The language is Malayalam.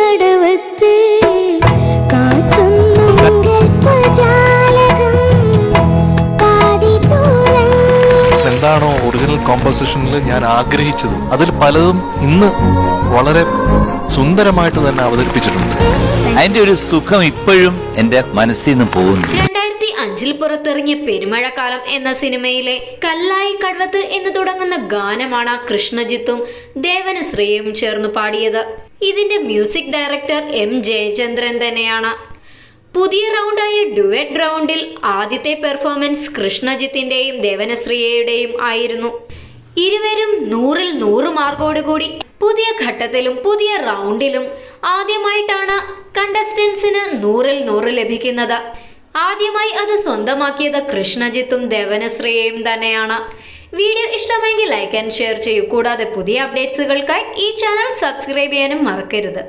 കടവത്ത് എന്താണോ ഒറിജിനൽ കോമ്പോസിഷനിൽ ഞാൻ ആഗ്രഹിച്ചത് അതിൽ പലതും ഇന്ന് വളരെ സുന്ദരമായിട്ട് തന്നെ അവതരിപ്പിച്ചിട്ടുണ്ട്. അതിന്റെ ഒരു സുഖം ഇപ്പോഴും എന്റെ മനസ്സിൽ നിന്ന് പോകുന്നു. 2005 പുറത്തിറങ്ങിയ പെരുമഴക്കാലം എന്ന സിനിമയിലെ കല്ലായി കടവത്ത് എന്ന് തുടങ്ങുന്ന ഗാനമാണ് കൃഷ്ണജിത്തും ദേവനശ്രീയും ചേർന്ന് പാടിയത്. ഇതിന്റെ മ്യൂസിക് ഡയറക്ടർ M ജയചന്ദ്രൻ തന്നെയാണ്. പുതിയ റൗണ്ടായ ഡുവറ്റ് റൗണ്ടിൽ ആദ്യത്തെ പെർഫോമൻസ് കൃഷ്ണജിത്തിന്റെയും ദേവനശ്രീയുടെയും ആയിരുന്നു. ഇരുവരും 100-ൽ 100 മാർക്കോടുകൂടി പുതിയ ഘട്ടത്തിലും പുതിയ റൗണ്ടിലും ആദ്യമായിട്ടാണ് കണ്ടസ്റ്റൻസിന് 100-ൽ 100 ലഭിക്കുന്നത്. ആദ്യമായി അത് സ്വന്തമാക്കിയത് കൃഷ്ണജിത്തും ദേവനശ്രീയും തന്നെയാണ്. വീഡിയോ ഇഷ്ടമെങ്കിൽ ലൈക്ക് ആൻഡ് ഷെയർ ചെയ്യൂ. കൂടാതെ പുതിയ അപ്ഡേറ്റ്സുകൾക്കായി ഈ ചാനൽ സബ്സ്ക്രൈബ് ചെയ്യാനും മറക്കരുത്.